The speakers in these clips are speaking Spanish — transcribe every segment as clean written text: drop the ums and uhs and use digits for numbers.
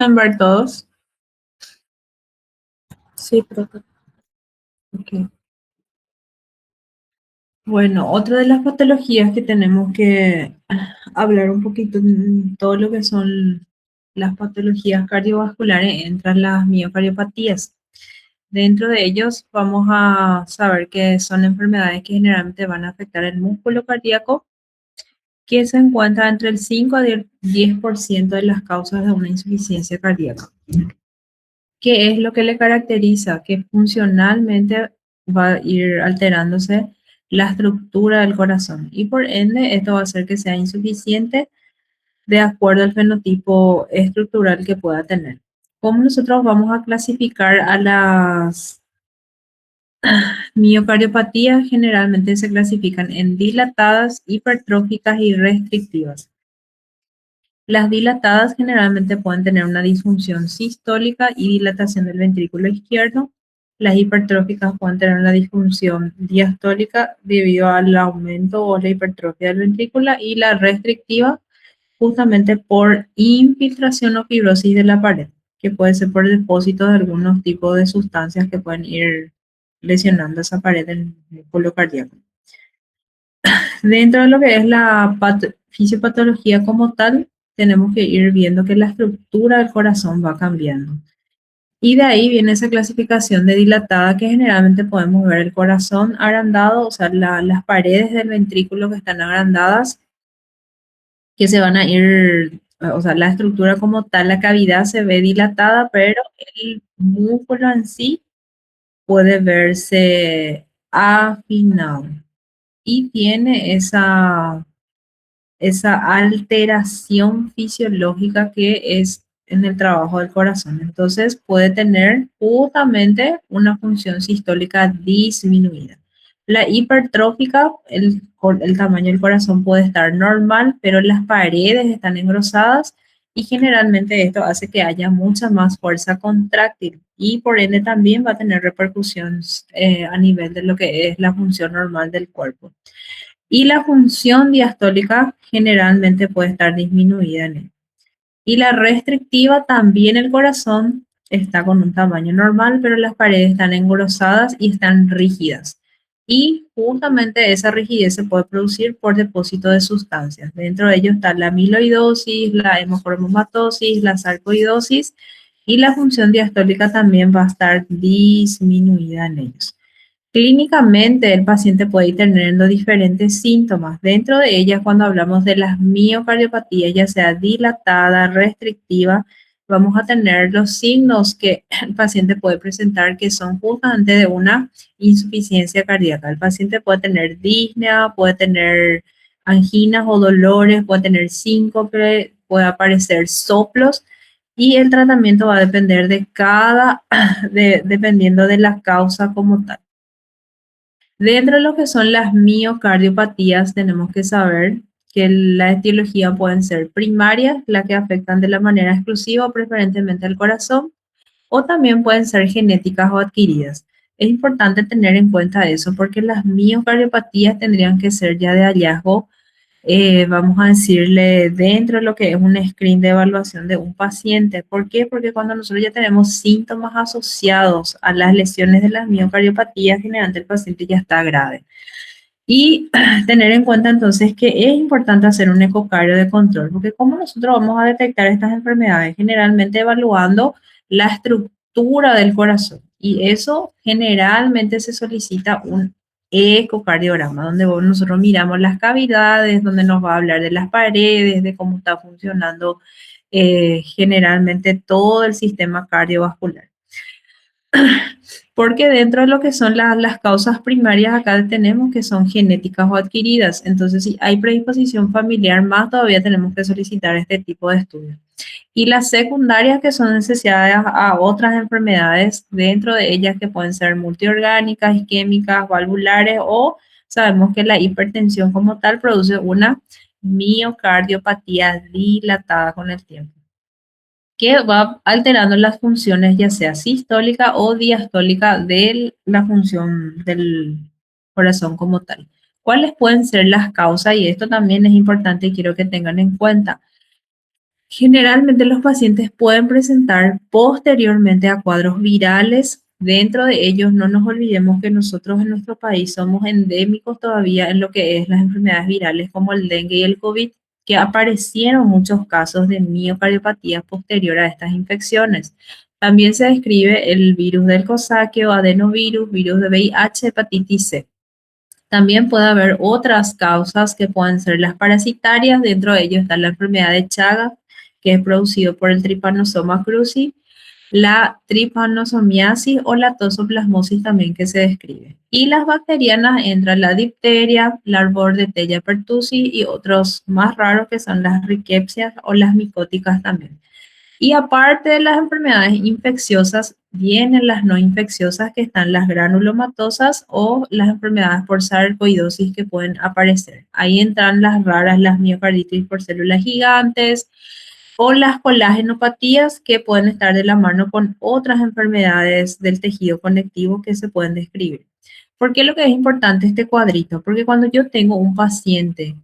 En ver todos. Sí, ok. Bueno, otra de las patologías que tenemos que hablar un poquito en todo lo que son las patologías cardiovasculares entran las miocardiopatías. Dentro de ellos vamos a saber que son enfermedades que generalmente van a afectar el músculo cardíaco, que se encuentra entre el 5 a 10% de las causas de una insuficiencia cardíaca. ¿Qué es lo que le caracteriza? Que funcionalmente va a ir alterándose la estructura del corazón y por ende esto va a hacer que sea insuficiente de acuerdo al fenotipo estructural que pueda tener. ¿Cómo nosotros vamos a clasificar a las miocardiopatías? Generalmente se clasifican en dilatadas, hipertróficas y restrictivas. Las dilatadas generalmente pueden tener una disfunción sistólica y dilatación del ventrículo izquierdo. Las hipertróficas pueden tener una disfunción diastólica debido al aumento o la hipertrofia del ventrículo, y la restrictiva justamente por infiltración o fibrosis de la pared, que puede ser por depósito de algunos tipos de sustancias que pueden ir lesionando esa pared del músculo cardíaco. Dentro de lo que es la fisiopatología como tal, tenemos que ir viendo que la estructura del corazón va cambiando. Y de ahí viene esa clasificación de dilatada, que generalmente podemos ver el corazón agrandado, o sea, las paredes del ventrículo que están agrandadas, que se van a ir, o sea, la estructura como tal, la cavidad se ve dilatada, pero el músculo en sí puede verse afinado y tiene esa alteración fisiológica que es en el trabajo del corazón. Entonces puede tener justamente una función sistólica disminuida. La hipertrófica, el tamaño del corazón puede estar normal, pero las paredes están engrosadas y generalmente esto hace que haya mucha más fuerza contráctil y por ende también va a tener repercusiones a nivel de lo que es la función normal del cuerpo. Y la función diastólica generalmente puede estar disminuida en él. Y la restrictiva también, el corazón está con un tamaño normal, pero las paredes están engrosadas y están rígidas. Y justamente esa rigidez se puede producir por depósito de sustancias. Dentro de ellos está la amiloidosis, la hemocromatosis, la sarcoidosis, y la función diastólica también va a estar disminuida en ellos. Clínicamente, el paciente puede ir teniendo diferentes síntomas. Dentro de ellas, cuando hablamos de las miocardiopatías, ya sea dilatada, restrictiva, vamos a tener los signos que el paciente puede presentar, que son justamente de una insuficiencia cardíaca. El paciente puede tener disnea, puede tener anginas o dolores, puede tener síncope, puede aparecer soplos. Y el tratamiento va a depender de dependiendo de la causa como tal. Dentro de lo que son las miocardiopatías, tenemos que saber que la etiología pueden ser primarias, las que afectan de la manera exclusiva o preferentemente al corazón, o también pueden ser genéticas o adquiridas. Es importante tener en cuenta eso porque las miocardiopatías tendrían que ser ya de hallazgo, vamos a decirle, dentro de lo que es un screen de evaluación de un paciente. ¿Por qué? Porque cuando nosotros ya tenemos síntomas asociados a las lesiones de las miocardiopatías, generalmente el paciente ya está grave. Y tener en cuenta entonces que es importante hacer un ecocardio de control, porque ¿cómo nosotros vamos a detectar estas enfermedades? Generalmente evaluando la estructura del corazón. Y eso generalmente se solicita un ecocardiograma, donde nosotros miramos las cavidades, donde nos va a hablar de las paredes, de cómo está funcionando generalmente todo el sistema cardiovascular. Porque dentro de lo que son las causas primarias, acá tenemos que son genéticas o adquiridas. Entonces, si hay predisposición familiar, más todavía tenemos que solicitar este tipo de estudios. Y las secundarias, que son asociadas a otras enfermedades, dentro de ellas que pueden ser multiorgánicas, isquémicas, valvulares, o sabemos que la hipertensión como tal produce una miocardiopatía dilatada con el tiempo, que va alterando las funciones ya sea sistólica o diastólica de la función del corazón como tal. ¿Cuáles pueden ser las causas? Y esto también es importante y quiero que tengan en cuenta. Generalmente los pacientes pueden presentar posteriormente a cuadros virales. Dentro de ellos, no nos olvidemos que nosotros en nuestro país somos endémicos todavía en lo que es las enfermedades virales como el dengue y el COVID, que aparecieron muchos casos de miocardiopatía posterior a estas infecciones. También se describe el virus del cosaquio, adenovirus, virus de VIH, hepatitis C. También puede haber otras causas que pueden ser las parasitarias. Dentro de ello está la enfermedad de Chagas, que es producido por el Trypanosoma cruzi, la tripanosomiasis o la tosoplasmosis también que se describe. Y las bacterianas entran la difteria, la Bordetella pertussis y otros más raros que son las rickettsias o las micóticas también. Y aparte de las enfermedades infecciosas, vienen las no infecciosas que están las granulomatosas o las enfermedades por sarcoidosis que pueden aparecer. Ahí entran las raras, las miocarditis por células gigantes o las colágenopatías que pueden estar de la mano con otras enfermedades del tejido conectivo que se pueden describir. ¿Por qué lo que es importante este cuadrito? Porque cuando yo tengo un paciente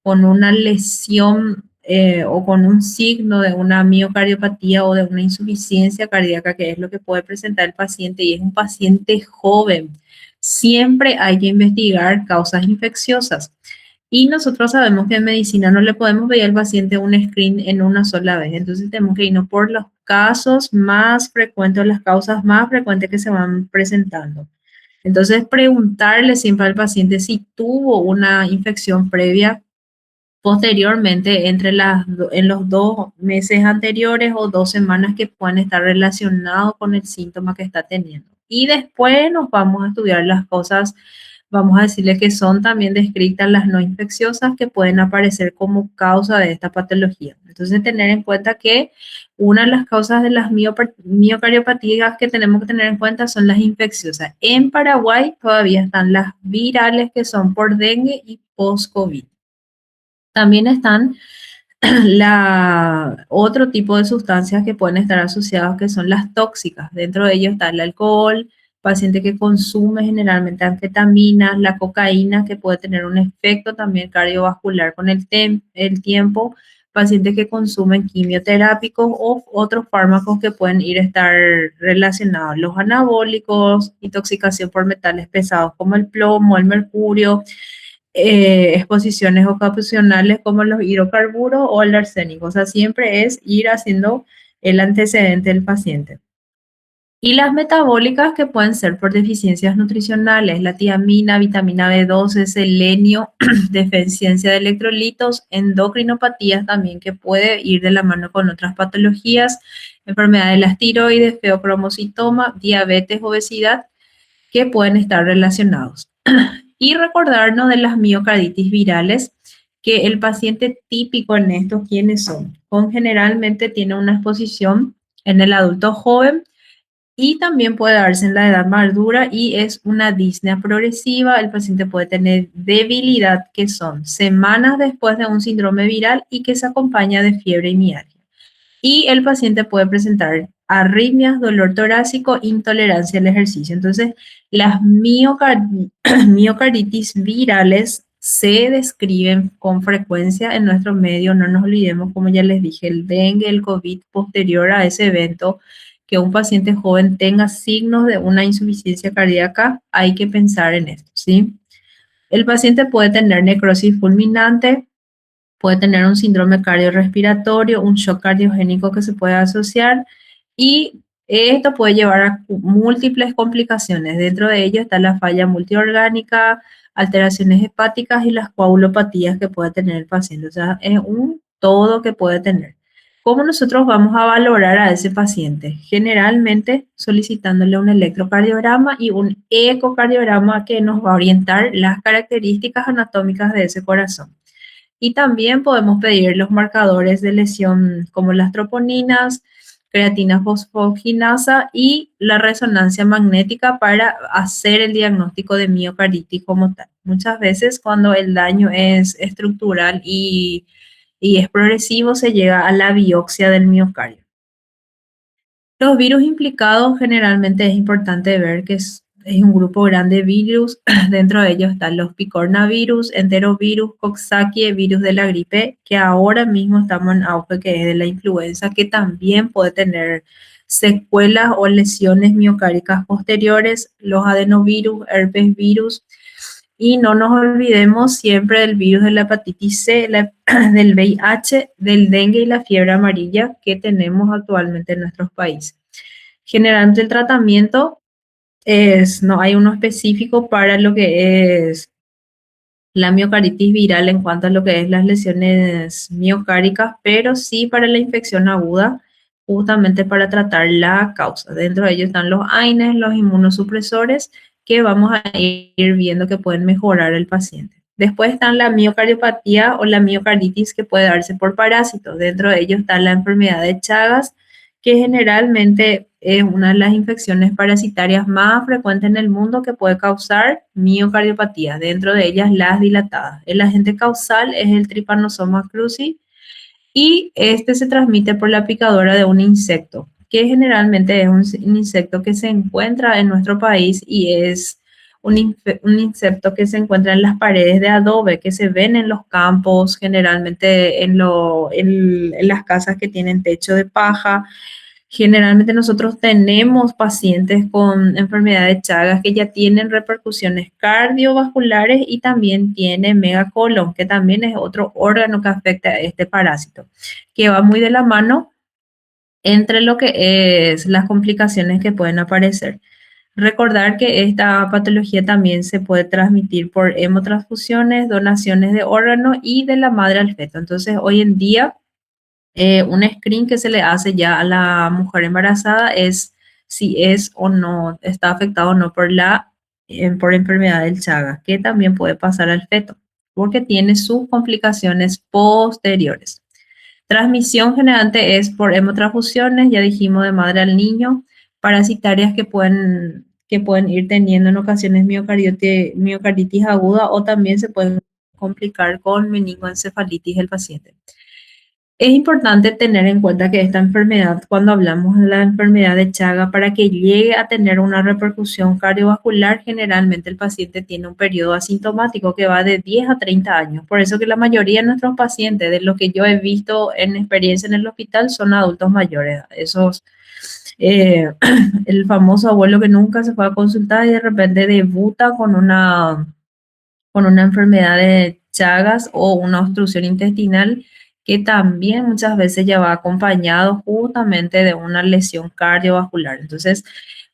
con una lesión o con un signo de una miocardiopatía o de una insuficiencia cardíaca, que es lo que puede presentar el paciente, y es un paciente joven, siempre hay que investigar causas infecciosas. Y nosotros sabemos que en medicina no le podemos ver al paciente un screen en una sola vez, entonces tenemos que irnos por los casos más frecuentes o las causas más frecuentes que se van presentando. Entonces, preguntarle siempre al paciente si tuvo una infección previa posteriormente en los 2 meses anteriores o 2 semanas que puedan estar relacionados con el síntoma que está teniendo. Y después nos vamos a estudiar las cosas, vamos a decirle que son también descritas las no infecciosas que pueden aparecer como causa de esta patología. Entonces, tener en cuenta que una de las causas de las miocardiopatías que tenemos que tener en cuenta son las infecciosas. En Paraguay todavía están las virales que son por dengue y post-COVID. También están otro tipo de sustancias que pueden estar asociadas, que son las tóxicas. Dentro de ellos está el alcohol, paciente que consume generalmente anfetaminas, la cocaína, que puede tener un efecto también cardiovascular con el tiempo, pacientes que consumen quimioterápicos o otros fármacos que pueden ir a estar relacionados, los anabólicos, intoxicación por metales pesados como el plomo, el mercurio, exposiciones ocasionales como los hidrocarburos o el arsénico. O sea, siempre es ir haciendo el antecedente del paciente. Y las metabólicas que pueden ser por deficiencias nutricionales, la tiamina, vitamina B12, selenio, deficiencia de electrolitos, endocrinopatías también que puede ir de la mano con otras patologías, enfermedades de las tiroides, feocromocitoma, diabetes, obesidad, que pueden estar relacionados. Y recordarnos de las miocarditis virales, que el paciente típico en estos, ¿quiénes son? Generalmente tiene una exposición en el adulto joven y también puede darse en la edad madura y es una disnea progresiva. El paciente puede tener debilidad, que son semanas después de un síndrome viral y que se acompaña de fiebre y mialgia. Y el paciente puede presentar arritmias, dolor torácico, intolerancia al ejercicio. Entonces, las miocarditis virales se describen con frecuencia en nuestro medio. No nos olvidemos, como ya les dije, el dengue, el COVID posterior a ese evento, que un paciente joven tenga signos de una insuficiencia cardíaca, hay que pensar en esto, ¿sí? El paciente puede tener necrosis fulminante, puede tener un síndrome cardiorrespiratorio, un shock cardiogénico que se puede asociar y esto puede llevar a múltiples complicaciones. Dentro de ello está la falla multiorgánica, alteraciones hepáticas y las coagulopatías que puede tener el paciente. O sea, es un todo que puede tener. ¿Cómo nosotros vamos a valorar a ese paciente? Generalmente solicitándole un electrocardiograma y un ecocardiograma que nos va a orientar las características anatómicas de ese corazón. Y también podemos pedir los marcadores de lesión como las troponinas, creatina fosfoginasa y la resonancia magnética para hacer el diagnóstico de miocarditis como tal. Muchas veces cuando el daño es estructural y es progresivo, se llega a la biopsia del miocardio. Los virus implicados generalmente es importante ver que es un grupo grande de virus. Dentro de ellos están los picornavirus, enterovirus, coxsackie, virus de la gripe, que ahora mismo estamos en auge, que es de la influenza, que también puede tener secuelas o lesiones miocárdicas posteriores, los adenovirus, herpes virus, y no nos olvidemos siempre del virus de la hepatitis C, del VIH, del dengue y la fiebre amarilla que tenemos actualmente en nuestros países. Generalmente el tratamiento no hay uno específico para lo que es la miocarditis viral en cuanto a lo que es las lesiones miocárdicas, pero sí para la infección aguda, justamente para tratar la causa. Dentro de ellos están los AINES, los inmunosupresores, que vamos a ir viendo que pueden mejorar el paciente. Después están la miocardiopatía o la miocarditis que puede darse por parásitos. Dentro de ellos está la enfermedad de Chagas, que generalmente es una de las infecciones parasitarias más frecuentes en el mundo que puede causar miocardiopatía, dentro de ellas las dilatadas. El agente causal es el Trypanosoma cruzi y este se transmite por la picadura de un insecto, que generalmente es un insecto que se encuentra en nuestro país y es un insecto que se encuentra en las paredes de adobe, que se ven en los campos, generalmente en las casas que tienen techo de paja. Generalmente nosotros tenemos pacientes con enfermedad de Chagas que ya tienen repercusiones cardiovasculares y también tiene megacolon, que también es otro órgano que afecta a este parásito, que va muy de la mano entre lo que es las complicaciones que pueden aparecer. Recordar que esta patología también se puede transmitir por hemotransfusiones, donaciones de órganos y de la madre al feto. Entonces, hoy en día un screen que se le hace ya a la mujer embarazada es si es o no, está afectado o no por enfermedad del Chagas, que también puede pasar al feto, porque tiene sus complicaciones posteriores. Transmisión generante es por hemotransfusiones, ya dijimos, de madre al niño, parasitarias que pueden ir teniendo en ocasiones miocarditis aguda o también se pueden complicar con meningoencefalitis del paciente. Es importante tener en cuenta que esta enfermedad, cuando hablamos de la enfermedad de Chaga, para que llegue a tener una repercusión cardiovascular, generalmente el paciente tiene un periodo asintomático que va de 10 a 30 años. Por eso que la mayoría de nuestros pacientes, de lo que yo he visto en experiencia en el hospital, son adultos mayores. Eh, el famoso abuelo que nunca se fue a consultar y de repente debuta con una enfermedad de Chagas o una obstrucción intestinal que también muchas veces ya va acompañado justamente de una lesión cardiovascular. Entonces,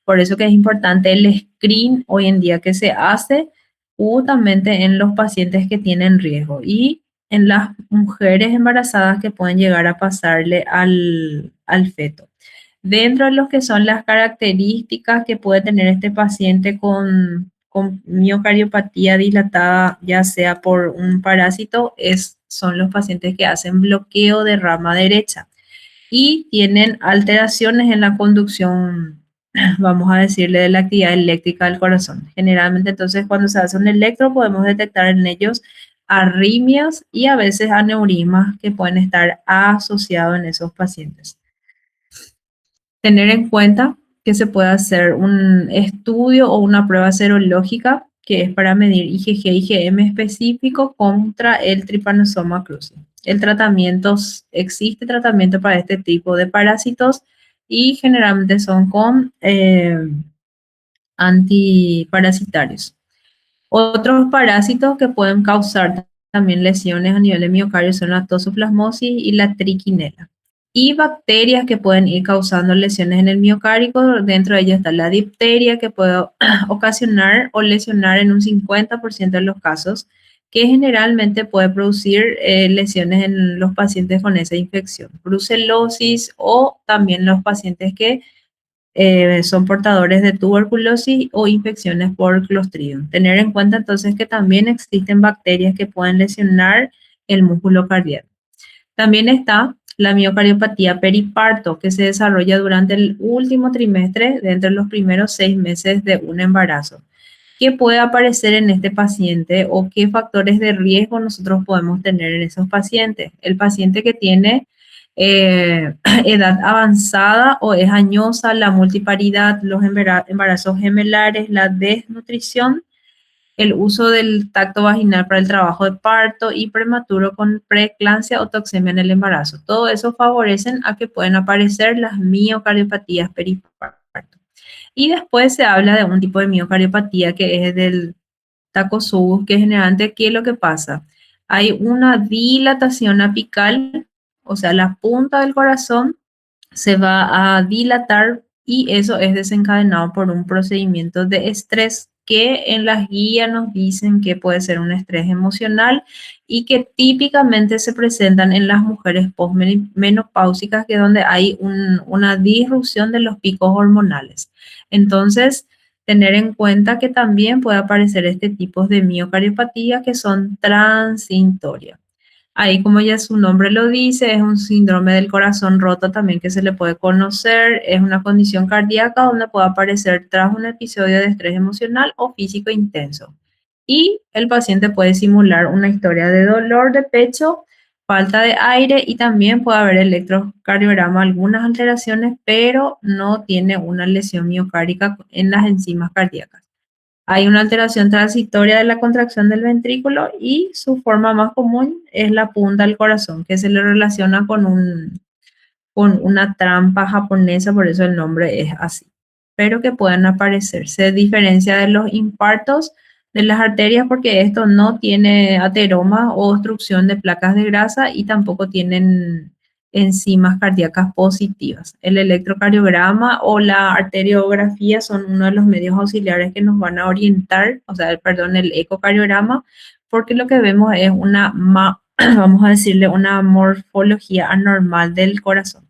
por eso que es importante el screen hoy en día que se hace justamente en los pacientes que tienen riesgo y en las mujeres embarazadas que pueden llegar a pasarle al feto. Dentro de lo que son las características que puede tener este paciente con miocardiopatía dilatada, ya sea por un parásito, son los pacientes que hacen bloqueo de rama derecha y tienen alteraciones en la conducción, vamos a decirle, de la actividad eléctrica del corazón. Generalmente, entonces, cuando se hace un electro, podemos detectar en ellos arritmias y a veces aneurismas que pueden estar asociados en esos pacientes. Tener en cuenta que se puede hacer un estudio o una prueba serológica que es para medir IgG y IgM específico contra el Trypanosoma cruzi. Existe tratamiento para este tipo de parásitos y generalmente son con antiparasitarios. Otros parásitos que pueden causar también lesiones a nivel de miocardio son la toxoplasmosis y la triquinela. Y bacterias que pueden ir causando lesiones en el miocardio, dentro de ellas está la difteria que puede ocasionar o lesionar en un 50% de los casos, que generalmente puede producir lesiones en los pacientes con esa infección. Brucelosis o también los pacientes que son portadores de tuberculosis o infecciones por Clostridium. Tener en cuenta entonces que también existen bacterias que pueden lesionar el músculo cardíaco. También está la miocardiopatía periparto, que se desarrolla durante el último trimestre de entre los primeros 6 meses de un embarazo. ¿Qué puede aparecer en este paciente o qué factores de riesgo nosotros podemos tener en esos pacientes? El paciente que tiene edad avanzada o es añosa, la multiparidad, los embarazos gemelares, la desnutrición, el uso del tacto vaginal para el trabajo de parto y prematuro con preeclampsia o toxemia en el embarazo. Todo eso favorecen a que puedan aparecer las miocardiopatías periparto. Y después se habla de un tipo de miocardiopatía que es del Takotsubo, que generalmente, ¿qué es lo que pasa? Hay una dilatación apical, o sea, la punta del corazón se va a dilatar y eso es desencadenado por un procedimiento de estrés que en las guías nos dicen que puede ser un estrés emocional y que típicamente se presentan en las mujeres postmenopáusicas, que es donde hay una disrupción de los picos hormonales. Entonces, tener en cuenta que también puede aparecer este tipo de miocardiopatía que son transitorias. Ahí, como ya su nombre lo dice, es un síndrome del corazón roto también que se le puede conocer. Es una condición cardíaca donde puede aparecer tras un episodio de estrés emocional o físico intenso. Y el paciente puede simular una historia de dolor de pecho, falta de aire y también puede haber electrocardiograma, algunas alteraciones, pero no tiene una lesión miocárdica en las enzimas cardíacas. Hay una alteración transitoria de la contracción del ventrículo y su forma más común es la punta del corazón, que se le relaciona con una trampa japonesa, por eso el nombre es así, pero que pueden aparecer. Se diferencia de los infartos de las arterias porque esto no tiene ateroma o obstrucción de placas de grasa y tampoco tienen enzimas cardíacas positivas. El electrocardiograma o la arteriografía son uno de los medios auxiliares que nos van a orientar, o sea, perdón, el ecocardiograma, porque lo que vemos es vamos a decirle, una morfología anormal del corazón,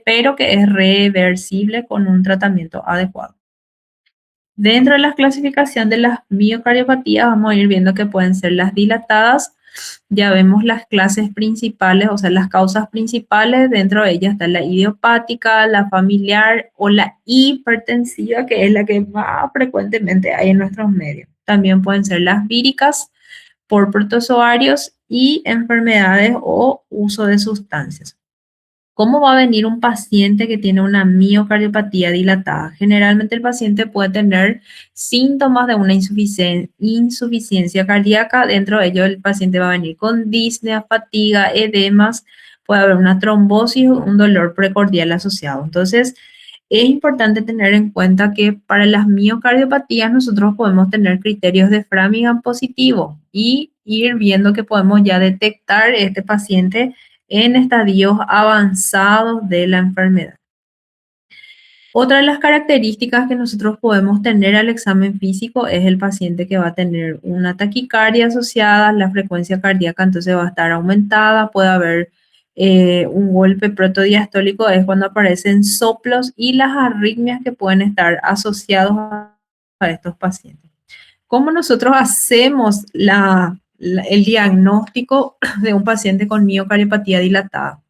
pero que es reversible con un tratamiento adecuado. Dentro de la clasificación de las miocardiopatías, vamos a ir viendo que pueden ser las dilatadas. Ya vemos las clases principales, o sea, las causas principales. Dentro de ellas está la idiopática, la familiar o la hipertensiva, que es la que más frecuentemente hay en nuestros medios. También pueden ser las víricas por protozoarios y enfermedades o uso de sustancias. ¿Cómo va a venir un paciente que tiene una miocardiopatía dilatada? Generalmente el paciente puede tener síntomas de una insuficiencia cardíaca. Dentro de ello, el paciente va a venir con disnea, fatiga, edemas, puede haber una trombosis o un dolor precordial asociado. Entonces, es importante tener en cuenta que para las miocardiopatías nosotros podemos tener criterios de Framingham positivo y ir viendo que podemos ya detectar este paciente en estadios avanzados de la enfermedad. Otra de las características que nosotros podemos tener al examen físico es el paciente que va a tener una taquicardia asociada, la frecuencia cardíaca entonces va a estar aumentada, puede haber un golpe protodiastólico, es cuando aparecen soplos y las arritmias que pueden estar asociados a estos pacientes. ¿Cómo nosotros hacemos el diagnóstico de un paciente con miocardiopatía dilatada?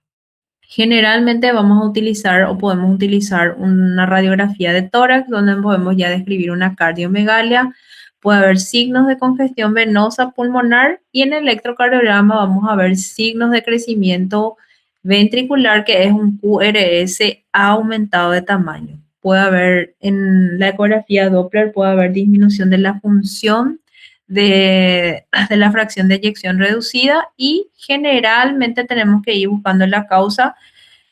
Generalmente vamos a utilizar o podemos utilizar una radiografía de tórax donde podemos ya describir una cardiomegalia, puede haber signos de congestión venosa pulmonar y en el electrocardiograma vamos a ver signos de crecimiento ventricular que es un QRS aumentado de tamaño. Puede haber en la ecografía Doppler, puede haber disminución de la función de la fracción de eyección reducida y generalmente tenemos que ir buscando la causa.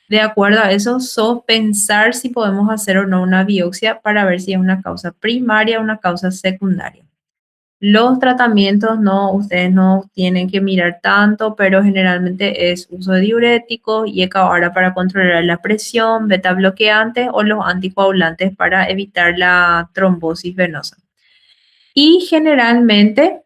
De acuerdo a eso, pensar si podemos hacer o no una biopsia para ver si es una causa primaria o una causa secundaria. Los tratamientos no, ustedes no tienen que mirar tanto, pero generalmente es uso de diuréticos y ahora para controlar la presión, beta bloqueantes o los anticoagulantes para evitar la trombosis venosa. Y generalmente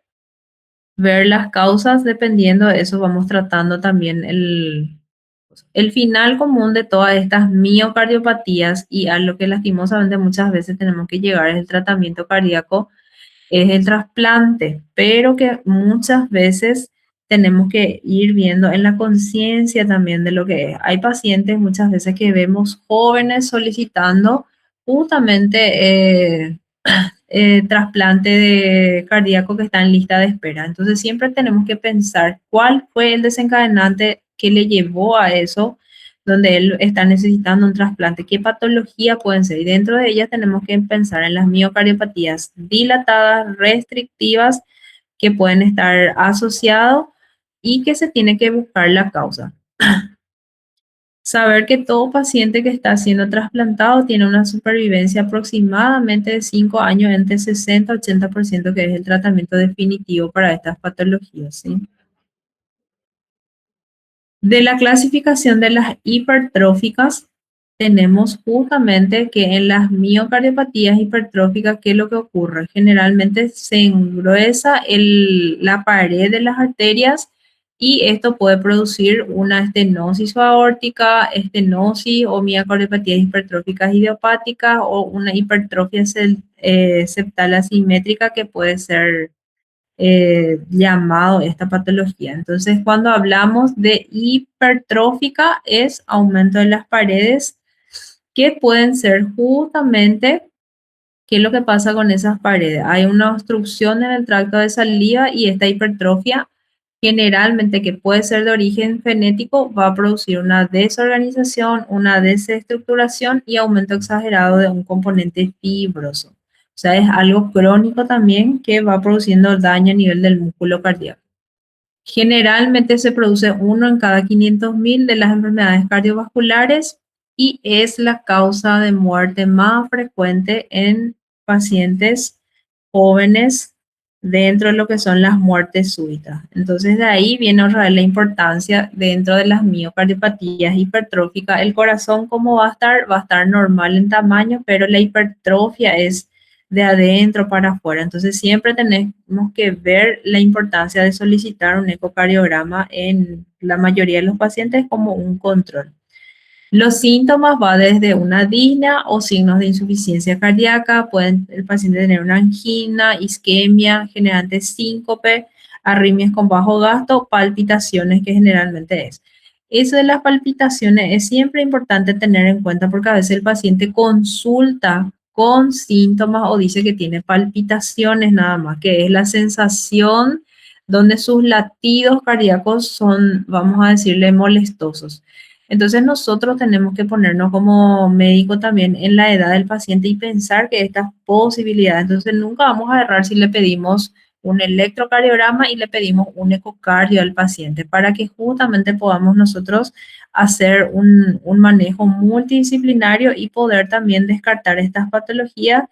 ver las causas, dependiendo de eso, vamos tratando también el final común de todas estas miocardiopatías y a lo que lastimosamente muchas veces tenemos que llegar es el tratamiento cardíaco, es el trasplante, pero que muchas veces tenemos que ir viendo en la conciencia también de lo que es. Hay pacientes muchas veces que vemos jóvenes solicitando justamente trasplante de cardíaco que está en lista de espera. Entonces siempre tenemos que pensar cuál fue el desencadenante que le llevó a eso, donde él está necesitando un trasplante. ¿Qué patología pueden ser? Y dentro de ellas tenemos que pensar en las miocardiopatías dilatadas, restrictivas, que pueden estar asociados y que se tiene que buscar la causa. Saber que todo paciente que está siendo trasplantado tiene una supervivencia aproximadamente de 5 años, entre 60 y 80%, que es el tratamiento definitivo para estas patologías, ¿sí? De la clasificación de las hipertróficas, tenemos justamente que en las miocardiopatías hipertróficas, ¿qué es lo que ocurre? Generalmente se engruesa la pared de las arterias y esto puede producir una estenosis aórtica, estenosis o miocardiopatías hipertróficas idiopáticas o una hipertrofia septal asimétrica que puede ser llamado esta patología. Entonces, cuando hablamos de hipertrófica, es aumento de las paredes que pueden ser justamente, ¿qué es lo que pasa con esas paredes? Hay una obstrucción en el tracto de saliva y esta hipertrofia, generalmente que puede ser de origen genético, va a producir una desorganización, una desestructuración y aumento exagerado de un componente fibroso. O sea, es algo crónico también que va produciendo daño a nivel del músculo cardíaco. Generalmente se produce uno en cada 500.000 de las enfermedades cardiovasculares y es la causa de muerte más frecuente en pacientes jóvenes dentro de lo que son las muertes súbitas. Entonces de ahí viene otra vez la importancia dentro de las miocardiopatías hipertróficas. El corazón, ¿cómo va a estar? Va a estar normal en tamaño, pero la hipertrofia es de adentro para afuera. Entonces siempre tenemos que ver la importancia de solicitar un ecocardiograma en la mayoría de los pacientes como un control. Los síntomas va desde una disnea o signos de insuficiencia cardíaca, pueden el paciente tener una angina, isquemia, generante síncope, arritmias con bajo gasto, palpitaciones que generalmente es. Eso de las palpitaciones es siempre importante tener en cuenta porque a veces el paciente consulta con síntomas o dice que tiene palpitaciones nada más, que es la sensación donde sus latidos cardíacos son, vamos a decirle, molestosos. Entonces nosotros tenemos que ponernos como médico también en la edad del paciente y pensar que estas posibilidades, entonces nunca vamos a errar si le pedimos un electrocardiograma y le pedimos un ecocardio al paciente para que justamente podamos nosotros hacer un manejo multidisciplinario y poder también descartar estas patologías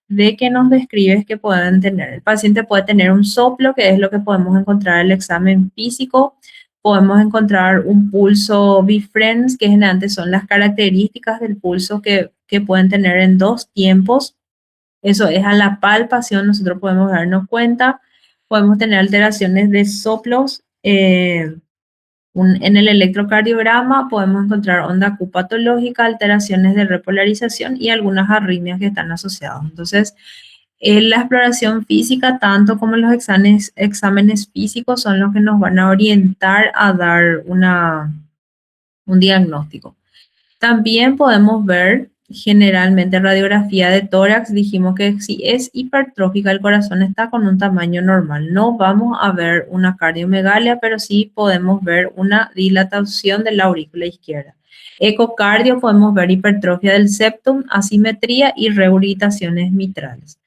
de que nos describes que pueden tener. El paciente puede tener un soplo, que es lo que podemos encontrar en el examen físico. Podemos encontrar un pulso bifrens, que generalmente son las características del pulso que pueden tener en dos tiempos. Eso es a la palpación, nosotros podemos darnos cuenta. Podemos tener alteraciones de soplos. En el electrocardiograma podemos encontrar onda Q patológica, alteraciones de repolarización y algunas arritmias que están asociadas. Entonces, la exploración física, tanto como los exámenes físicos, son los que nos van a orientar a dar un diagnóstico. También podemos ver generalmente radiografía de tórax. Dijimos que si es hipertrófica, el corazón está con un tamaño normal. No vamos a ver una cardiomegalia, pero sí podemos ver una dilatación de la aurícula izquierda. Ecocardio, podemos ver hipertrofia del septum, asimetría y regurgitaciones mitrales.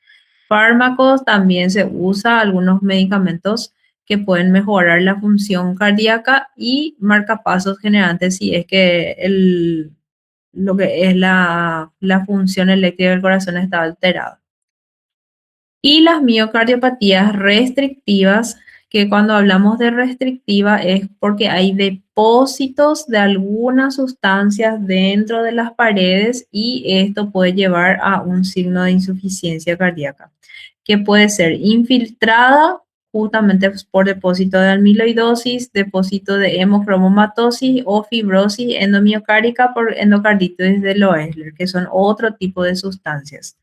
Fármacos, también se usa algunos medicamentos que pueden mejorar la función cardíaca y marcapasos generantes si es que lo que es la función eléctrica del corazón está alterada. Y las miocardiopatías restrictivas, que cuando hablamos de restrictiva es porque hay depósitos de algunas sustancias dentro de las paredes y esto puede llevar a un signo de insuficiencia cardíaca, que puede ser infiltrada justamente por depósito de amiloidosis, depósito de hemocromomatosis o fibrosis endomiocárdica por endocarditis de Loeffler, que son otro tipo de sustancias.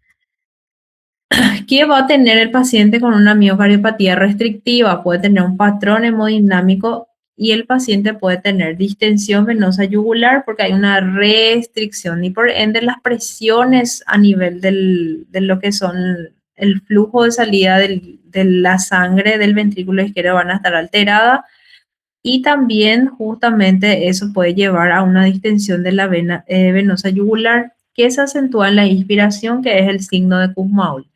¿Qué va a tener el paciente con una miocardiopatía restrictiva? Puede tener un patrón hemodinámico y el paciente puede tener distensión venosa yugular porque hay una restricción y por ende las presiones a nivel de lo que son el flujo de salida de la sangre del ventrículo izquierdo van a estar alteradas. Y también justamente eso puede llevar a una distensión de la vena venosa yugular, que se acentúa en la inspiración, que es el signo de Kussmaul.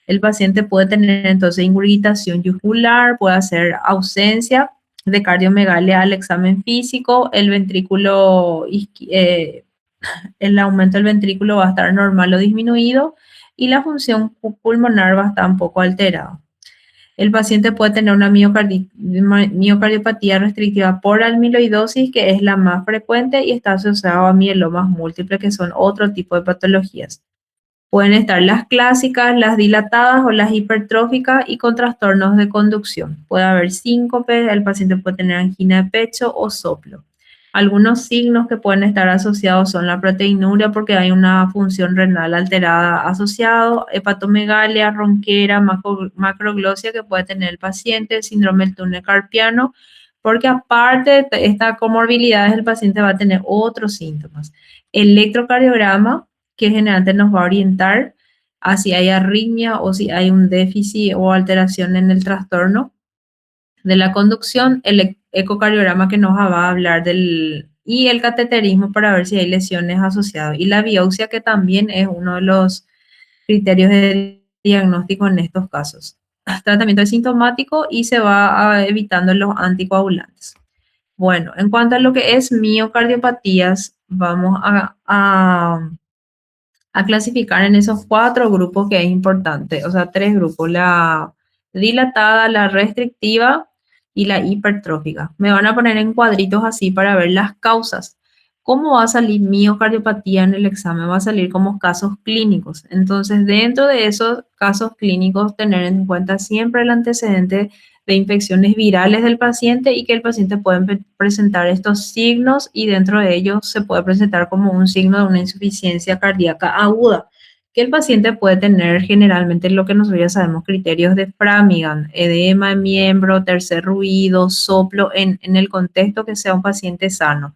El paciente puede tener entonces ingurgitación yugular, puede hacer ausencia de cardiomegalia al examen físico, el aumento del ventrículo va a estar normal o disminuido y la función pulmonar va a estar un poco alterada. El paciente puede tener una miocardiopatía restrictiva por amiloidosis, que es la más frecuente y está asociada a mielomas múltiples, que son otro tipo de patologías. Pueden estar las clásicas, las dilatadas o las hipertróficas y con trastornos de conducción. Puede haber síncope, el paciente puede tener angina de pecho o soplo. Algunos signos que pueden estar asociados son la proteinuria porque hay una función renal alterada asociado, hepatomegalia, ronquera, macroglosia que puede tener el paciente, síndrome del túnel carpiano, porque aparte de estas comorbilidades el paciente va a tener otros síntomas. Electrocardiograma, que generalmente nos va a orientar a si hay arritmia o si hay un déficit o alteración en el trastorno de la conducción, el ecocardiograma que nos va a hablar y el cateterismo para ver si hay lesiones asociadas, y la biopsia, que también es uno de los criterios de diagnóstico en estos casos. Tratamiento sintomático y se va evitando los anticoagulantes. Bueno, en cuanto a lo que es miocardiopatías, vamos a clasificar en esos cuatro grupos que es importante, o sea, tres grupos: la dilatada, la restrictiva y la hipertrófica. Me van a poner en cuadritos así para ver las causas. ¿Cómo va a salir miocardiopatía en el examen? Va a salir como casos clínicos. Entonces, dentro de esos casos clínicos, tener en cuenta siempre el antecedente de infecciones virales del paciente y que el paciente puede presentar estos signos, y dentro de ellos se puede presentar como un signo de una insuficiencia cardíaca aguda, que el paciente puede tener generalmente lo que nosotros ya sabemos, criterios de Framingham, edema de miembro, tercer ruido, soplo, en el contexto que sea un paciente sano.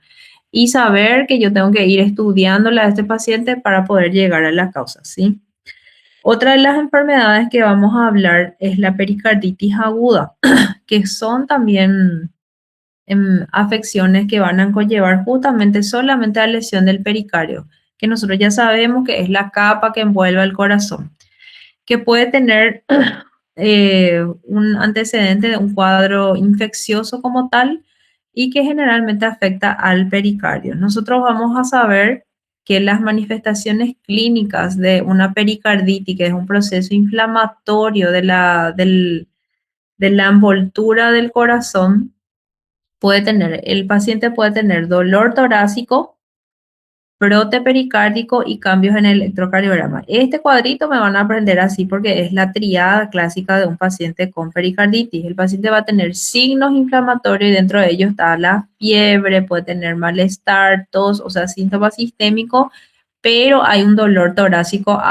Y saber que yo tengo que ir estudiándola a este paciente para poder llegar a la causa, ¿sí? Otra de las enfermedades que vamos a hablar es la pericarditis aguda, que son también afecciones que van a conllevar justamente solamente la lesión del pericardio, que nosotros ya sabemos que es la capa que envuelve el corazón, que puede tener un antecedente de un cuadro infeccioso como tal y que generalmente afecta al pericardio. Nosotros vamos a saber que las manifestaciones clínicas de una pericarditis, que es un proceso inflamatorio de la envoltura del corazón, el paciente puede tener dolor torácico, brote pericárdico y cambios en el electrocardiograma. Este cuadrito me van a aprender así porque es la triada clásica de un paciente con pericarditis. El paciente va a tener signos inflamatorios y dentro de ellos está la fiebre, puede tener malestar, tos, o sea, síntomas sistémicos, pero hay un dolor torácico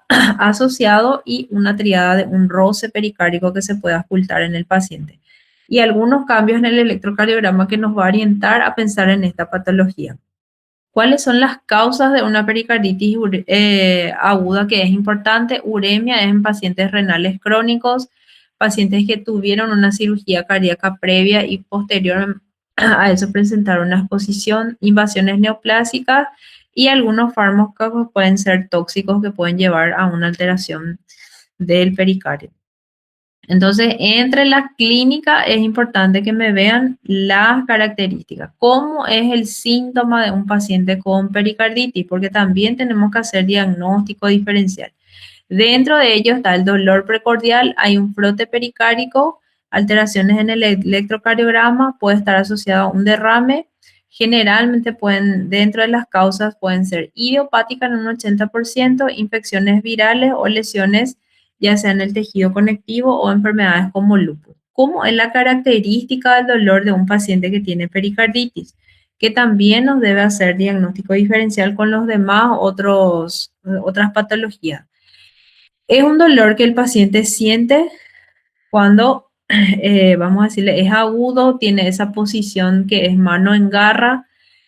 asociado y una triada de un roce pericárdico que se puede ocultar en el paciente. Y algunos cambios en el electrocardiograma que nos va a orientar a pensar en esta patología. ¿Cuáles son las causas de una pericarditis aguda que es importante? Uremia es en pacientes renales crónicos, pacientes que tuvieron una cirugía cardíaca previa y posterior a eso presentaron una exposición, invasiones neoplásicas, y algunos fármacos pueden ser tóxicos que pueden llevar a una alteración del pericardio. Entonces, entre las clínicas es importante que me vean las características. ¿Cómo es el síntoma de un paciente con pericarditis? Porque también tenemos que hacer diagnóstico diferencial. Dentro de ello está el dolor precordial, hay un frote pericárdico, alteraciones en el electrocardiograma, puede estar asociado a un derrame. Generalmente dentro de las causas pueden ser idiopáticas en un 80%, infecciones virales o lesiones ya sea en el tejido conectivo o enfermedades como lupus. ¿Cómo es la característica del dolor de un paciente que tiene pericarditis? Que también nos debe hacer diagnóstico diferencial con los demás otras patologías. Es un dolor que el paciente siente cuando, vamos a decirle, es agudo, tiene esa posición que es mano en garra,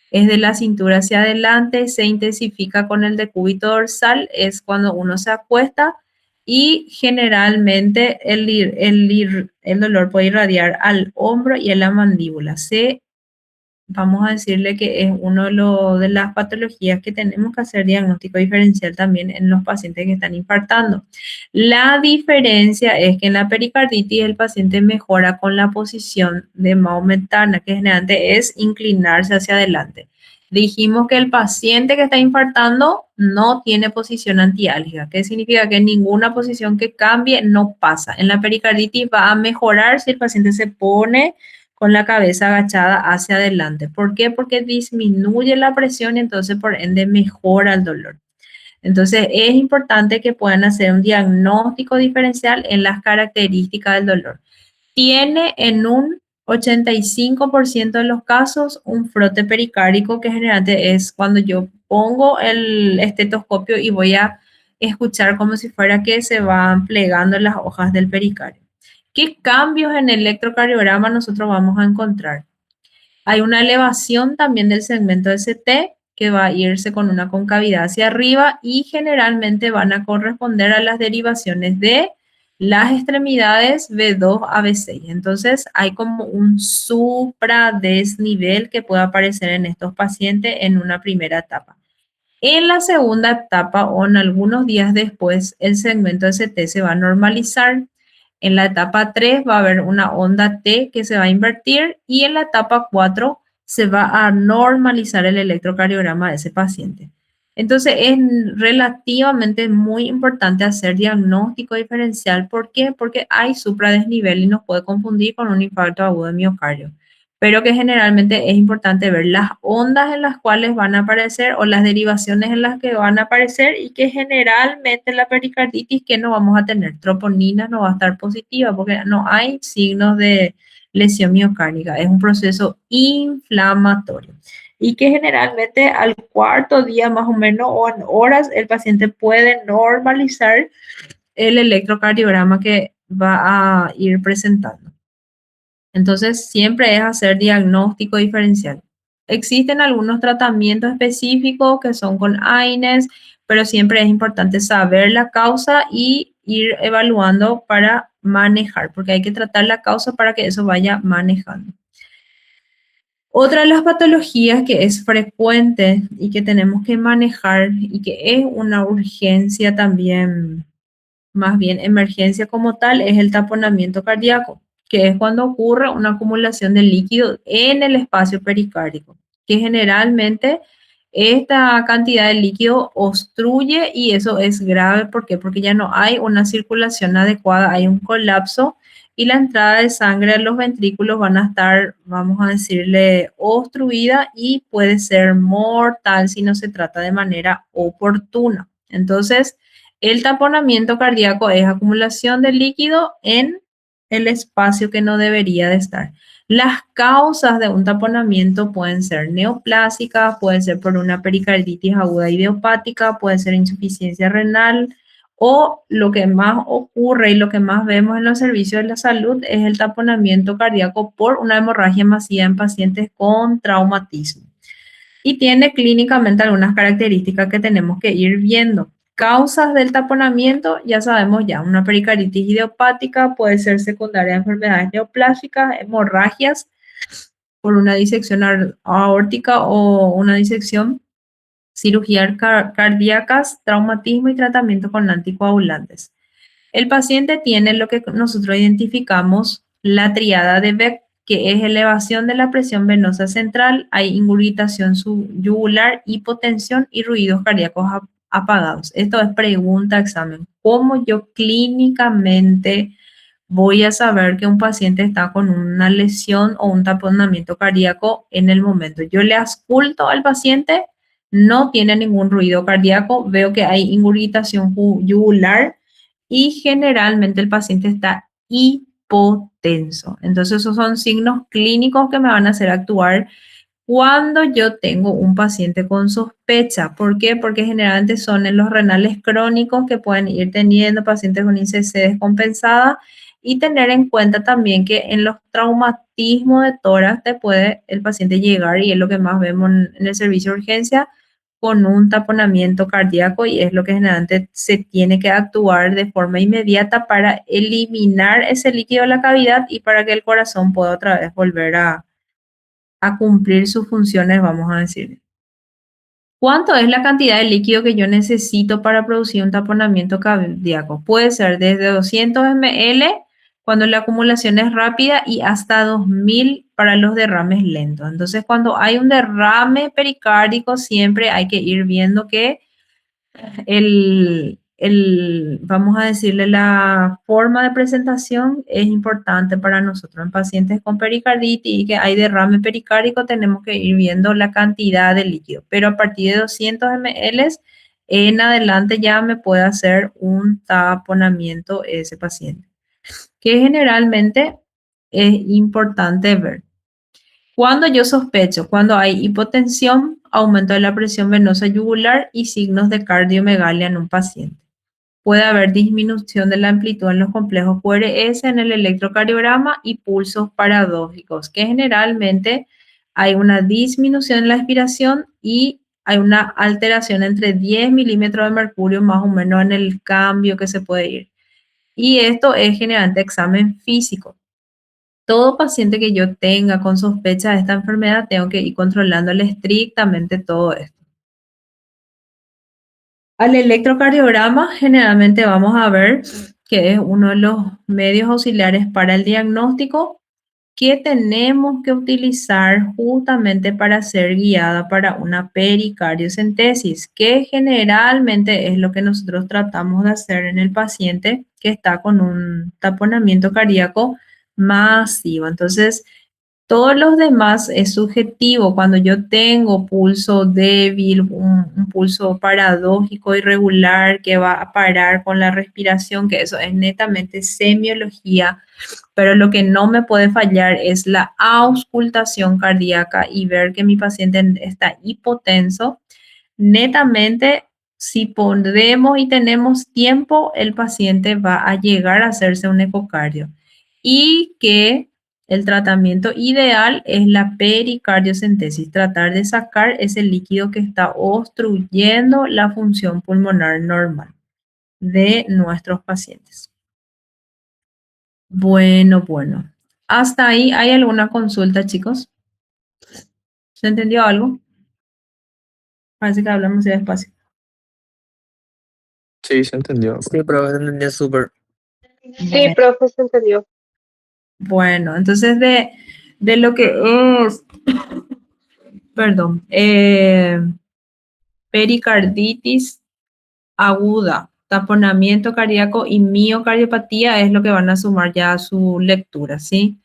es de la cintura hacia adelante, se intensifica con el decúbito dorsal, es cuando uno se acuesta y generalmente el dolor puede irradiar al hombro y a la mandíbula. Vamos a decirle que es uno de las patologías que tenemos que hacer diagnóstico diferencial también en los pacientes que están infartando. La diferencia es que en la pericarditis el paciente mejora con la posición de Maumett-Tarner, que generalmente es inclinarse hacia adelante. Dijimos que el paciente que está infartando no tiene posición antiálgica, que significa que ninguna posición que cambie no pasa. En la pericarditis va a mejorar si el paciente se pone con la cabeza agachada hacia adelante. ¿Por qué? Porque disminuye la presión y entonces por ende mejora el dolor. Entonces es importante que puedan hacer un diagnóstico diferencial en las características del dolor. Tiene en un 85% de los casos un frote pericárdico, que generalmente es cuando yo pongo el estetoscopio y voy a escuchar como si fuera que se van plegando las hojas del pericardio. ¿Qué cambios en el electrocardiograma nosotros vamos a encontrar? Hay una elevación también del segmento ST que va a irse con una concavidad hacia arriba y generalmente van a corresponder a las derivaciones de las extremidades B2 a B6. Entonces hay como un supradesnivel que puede aparecer en estos pacientes en una primera etapa. En la segunda etapa o en algunos días después, el segmento ST se va a normalizar. En la etapa 3 va a haber una onda T que se va a invertir y en la etapa 4 se va a normalizar el electrocardiograma de ese paciente. Entonces es relativamente muy importante hacer diagnóstico diferencial. ¿Por qué? Porque hay supradesnivel y nos puede confundir con un infarto agudo de miocardio, pero que generalmente es importante ver las ondas en las cuales van a aparecer o las derivaciones en las que van a aparecer y que generalmente la pericarditis que no vamos a tener, troponina no va a estar positiva porque no hay signos de lesión miocárdica, es un proceso inflamatorio y que generalmente al cuarto día más o menos o en horas el paciente puede normalizar el electrocardiograma que va a ir presentando. Entonces, siempre es hacer diagnóstico diferencial. Existen algunos tratamientos específicos que son con AINES, pero siempre es importante saber la causa y ir evaluando para manejar, porque hay que tratar la causa para que eso vaya manejando. Otra de las patologías que es frecuente y que tenemos que manejar y que es una urgencia también, más bien emergencia como tal, es el taponamiento cardíaco, que es cuando ocurre una acumulación de líquido en el espacio pericárdico, que generalmente esta cantidad de líquido obstruye y eso es grave. ¿Por qué? Porque ya no hay una circulación adecuada, hay un colapso y la entrada de sangre a los ventrículos van a estar, vamos a decirle, obstruida y puede ser mortal si no se trata de manera oportuna. Entonces, el taponamiento cardíaco es acumulación de líquido en el espacio que no debería de estar. Las causas de un taponamiento pueden ser neoplásicas, pueden ser por una pericarditis aguda idiopática, puede ser insuficiencia renal o lo que más ocurre y lo que más vemos en los servicios de la salud es el taponamiento cardíaco por una hemorragia masiva en pacientes con traumatismo. Y tiene clínicamente algunas características que tenemos que ir viendo. Causas del taponamiento, ya sabemos ya, una pericarditis idiopática puede ser secundaria a enfermedades neoplásicas, hemorragias por una disección aórtica o una disección, cirugías cardíacas, traumatismo y tratamiento con anticoagulantes. El paciente tiene lo que nosotros identificamos la triada de Beck, que es elevación de la presión venosa central, hay ingurgitación yugular, hipotensión y ruidos cardíacos apagados. Esto es pregunta examen. ¿Cómo yo clínicamente voy a saber que un paciente está con una lesión o un taponamiento cardíaco en el momento? Yo le ausculto al paciente, no tiene ningún ruido cardíaco, veo que hay ingurgitación yugular y generalmente el paciente está hipotenso. Entonces, esos son signos clínicos que me van a hacer actuar cuando yo tengo un paciente con sospecha. ¿Por qué? Porque generalmente son en los renales crónicos que pueden ir teniendo pacientes con ICC descompensada y tener en cuenta también que en los traumatismos de tórax te puede el paciente llegar y es lo que más vemos en el servicio de urgencia con un taponamiento cardíaco y es lo que generalmente se tiene que actuar de forma inmediata para eliminar ese líquido de la cavidad y para que el corazón pueda otra vez volver a cumplir sus funciones, vamos a decir. ¿Cuánto es la cantidad de líquido que yo necesito para producir un taponamiento cardíaco? Puede ser desde 200 ml cuando la acumulación es rápida y hasta 2000 para los derrames lentos. Entonces, cuando hay un derrame pericárdico, siempre hay que ir viendo que vamos a decirle, la forma de presentación es importante para nosotros. En pacientes con pericarditis y que hay derrame pericárdico, tenemos que ir viendo la cantidad de líquido, pero a partir de 200 ml en adelante ya me puede hacer un taponamiento ese paciente, que generalmente es importante ver. Cuando yo sospecho, cuando hay hipotensión, aumento de la presión venosa yugular y signos de cardiomegalia en un paciente. Puede haber disminución de la amplitud en los complejos QRS en el electrocardiograma y pulsos paradójicos, que generalmente hay una disminución en la aspiración y hay una alteración entre 10 milímetros de mercurio más o menos en el cambio que se puede ir. Y esto es generalmente examen físico. Todo paciente que yo tenga con sospecha de esta enfermedad, tengo que ir controlándole estrictamente todo esto. Al electrocardiograma, generalmente vamos a ver que es uno de los medios auxiliares para el diagnóstico que tenemos que utilizar justamente para ser guiada para una pericardiocentesis, que generalmente es lo que nosotros tratamos de hacer en el paciente que está con un taponamiento cardíaco masivo. Entonces, todos los demás es subjetivo. Cuando yo tengo pulso débil, un pulso paradójico, irregular, que va a parar con la respiración, que eso es netamente semiología, pero lo que no me puede fallar es la auscultación cardíaca y ver que mi paciente está hipotenso. Netamente, si podemos y tenemos tiempo, el paciente va a llegar a hacerse un ecocardio y que el tratamiento ideal es la pericardiocentesis, tratar de sacar ese líquido que está obstruyendo la función pulmonar normal de nuestros pacientes. Bueno. Hasta ahí, ¿hay alguna consulta, chicos? ¿Se entendió algo? Parece que hablamos de despacio. Sí, se entendió. Sí, pero entendí súper. Sí, profe, se entendió. Bueno, entonces de lo que es, perdón, pericarditis aguda, taponamiento cardíaco y miocardiopatía es lo que van a sumar ya a su lectura, ¿sí?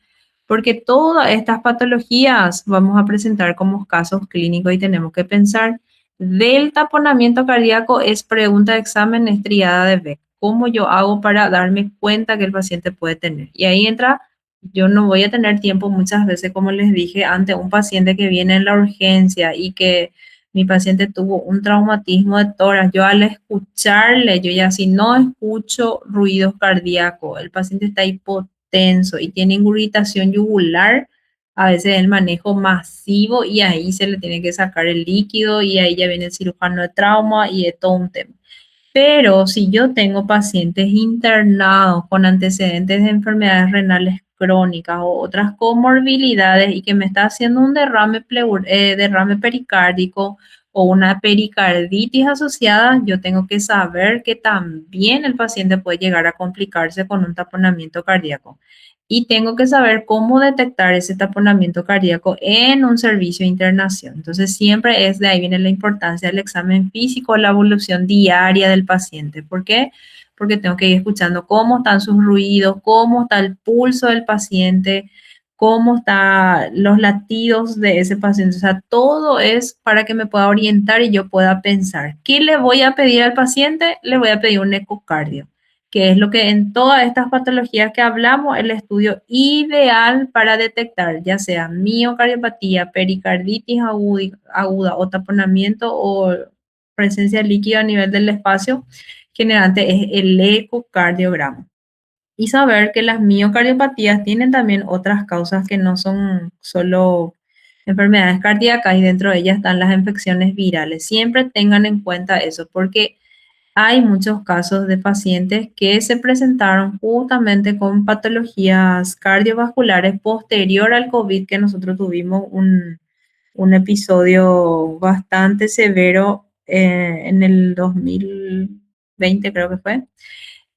Porque todas estas patologías vamos a presentar como casos clínicos y tenemos que pensar del taponamiento cardíaco es pregunta de examen estriada de Beck. ¿Cómo yo hago para darme cuenta que el paciente puede tener? Y ahí entra, yo no voy a tener tiempo muchas veces, como les dije, ante un paciente que viene en la urgencia y que mi paciente tuvo un traumatismo de tórax. Yo al escucharle, yo ya si no escucho ruidos cardíacos, el paciente está hipotenso y tiene ingurgitación yugular, a veces el manejo masivo y ahí se le tiene que sacar el líquido y ahí ya viene el cirujano de trauma y es todo un tema. Pero si yo tengo pacientes internados con antecedentes de enfermedades renales crónicas o otras comorbilidades y que me está haciendo un derrame pericárdico o una pericarditis asociada, yo tengo que saber que también el paciente puede llegar a complicarse con un taponamiento cardíaco. Y tengo que saber cómo detectar ese taponamiento cardíaco en un servicio de internación. Entonces, siempre es de ahí viene la importancia del examen físico, la evolución diaria del paciente. ¿Por qué? Porque tengo que ir escuchando cómo están sus ruidos, cómo está el pulso del paciente, cómo están los latidos de ese paciente. O sea, todo es para que me pueda orientar y yo pueda pensar. ¿Qué le voy a pedir al paciente? Le voy a pedir un ecocardio, que es lo que en todas estas patologías que hablamos, el estudio ideal para detectar, ya sea miocardiopatía, pericarditis aguda o taponamiento o presencia líquida a nivel del espacio, generalmente es el ecocardiograma. Y saber que las miocardiopatías tienen también otras causas que no son solo enfermedades cardíacas y dentro de ellas están las infecciones virales. Siempre tengan en cuenta eso porque hay muchos casos de pacientes que se presentaron justamente con patologías cardiovasculares posterior al COVID, que nosotros tuvimos un episodio bastante severo en el 2020, creo que fue.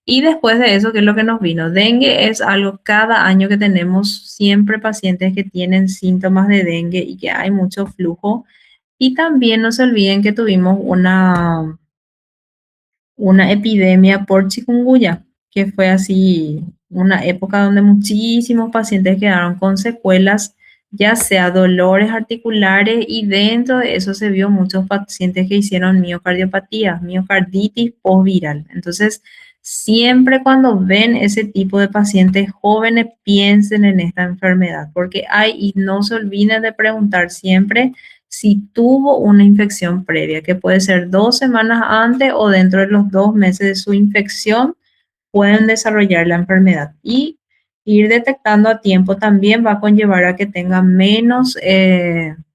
Y después de eso, ¿qué es lo que nos vino? Dengue es algo cada año que tenemos siempre pacientes que tienen síntomas de dengue y que hay mucho flujo. Y también no se olviden que tuvimos una epidemia por chikungunya, que fue así una época donde muchísimos pacientes quedaron con secuelas, ya sea dolores articulares, y dentro de eso se vio muchos pacientes que hicieron miocardiopatías, miocarditis postviral. Entonces, siempre cuando ven ese tipo de pacientes jóvenes, piensen en esta enfermedad, porque hay, y no se olviden de preguntar siempre si tuvo una infección previa, que puede ser 2 semanas antes o dentro de los 2 meses de su infección, pueden desarrollar la enfermedad. Y ir detectando a tiempo también va a conllevar a que tenga menos,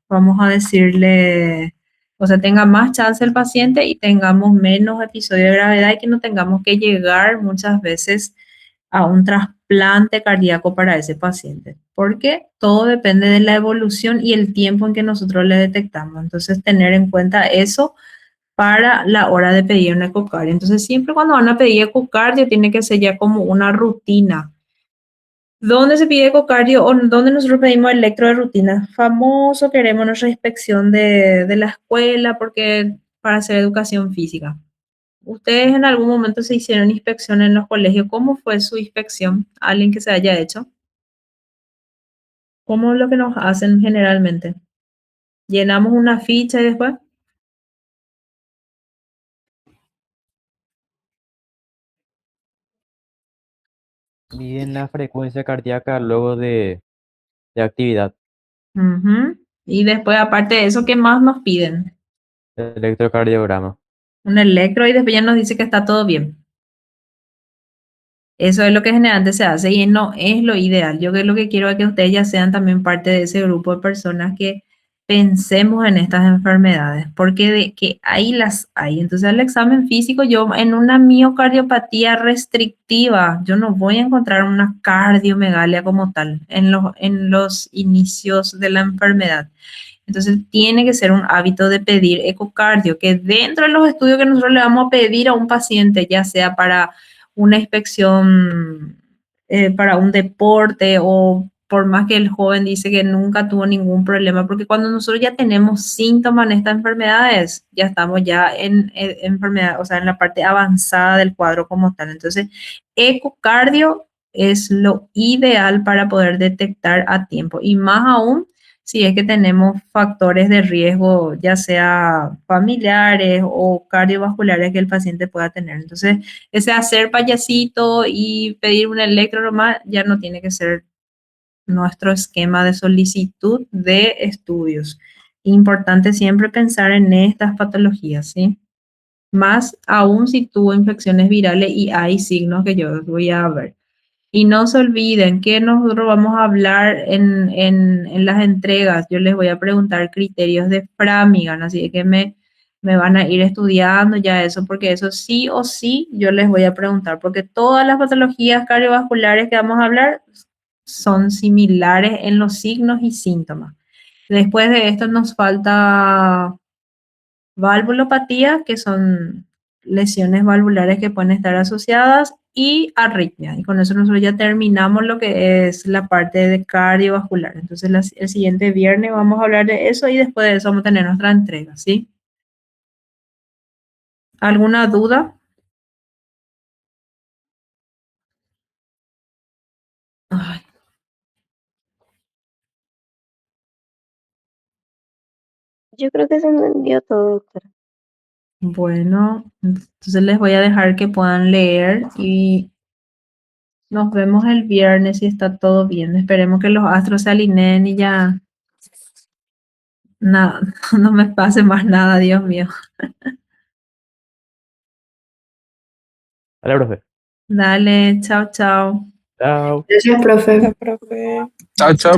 vamos a decirle, o sea, tenga más chance el paciente y tengamos menos episodios de gravedad y que no tengamos que llegar muchas veces a un trasplante cardíaco para ese paciente, porque todo depende de la evolución y el tiempo en que nosotros le detectamos. Entonces, tener en cuenta eso para la hora de pedir un ecocardio. Entonces, siempre cuando van a pedir ecocardio, tiene que ser ya como una rutina. ¿Dónde se pide ecocardio o dónde nosotros pedimos electro de rutina? Famoso, queremos nuestra inspección de la escuela porque para hacer educación física. ¿Ustedes en algún momento se hicieron inspección en los colegios? ¿Cómo fue su inspección? ¿Alguien que se haya hecho? ¿Cómo es lo que nos hacen generalmente? ¿Llenamos una ficha y después? Miden la frecuencia cardíaca luego de actividad, Ujú. Y después, aparte de eso, ¿qué más nos piden? electrocardiograma. Un electro y después ya nos dice que está todo bien. Eso es lo que generalmente se hace y no es lo ideal. Yo que lo que quiero es que ustedes ya sean también parte de ese grupo de personas que pensemos en estas enfermedades, porque de que ahí las hay. Entonces, el examen físico, yo en una miocardiopatía restrictiva, yo no voy a encontrar una cardiomegalia como tal en los inicios de la enfermedad. Entonces, tiene que ser un hábito de pedir ecocardio, que dentro de los estudios que nosotros le vamos a pedir a un paciente, ya sea para una inspección, para un deporte o por más que el joven dice que nunca tuvo ningún problema, porque cuando nosotros ya tenemos síntomas en estas enfermedades, ya estamos ya en enfermedad, o sea, en la parte avanzada del cuadro como tal. Entonces, ecocardio es lo ideal para poder detectar a tiempo y más aún si es que tenemos factores de riesgo, ya sea familiares o cardiovasculares que el paciente pueda tener. Entonces, ese hacer payasito y pedir un electro nomás ya no tiene que ser nuestro esquema de solicitud de estudios. Importante siempre pensar en estas patologías, ¿sí? Más aún si tuvo infecciones virales y hay signos que yo voy a ver. Y no se olviden que nosotros vamos a hablar en las entregas. Yo les voy a preguntar criterios de Framingham, así que me van a ir estudiando ya eso, porque eso sí o sí yo les voy a preguntar, porque todas las patologías cardiovasculares que vamos a hablar son similares en los signos y síntomas. Después de esto nos falta valvulopatía, que son lesiones valvulares que pueden estar asociadas, y arritmia. Y con eso nosotros ya terminamos lo que es la parte de cardiovascular. Entonces el siguiente viernes vamos a hablar de eso y después de eso vamos a tener nuestra entrega, ¿sí? ¿Alguna duda? Ay, Yo creo que se entendió todo, doctora. bueno, entonces les voy a dejar que puedan leer y nos vemos el viernes si está todo bien. Esperemos que los astros se alineen y ya nada, no me pase más nada, Dios mío. Dale, profe. Dale, chao, chao. Chao. Gracias, profe. Chao, chao,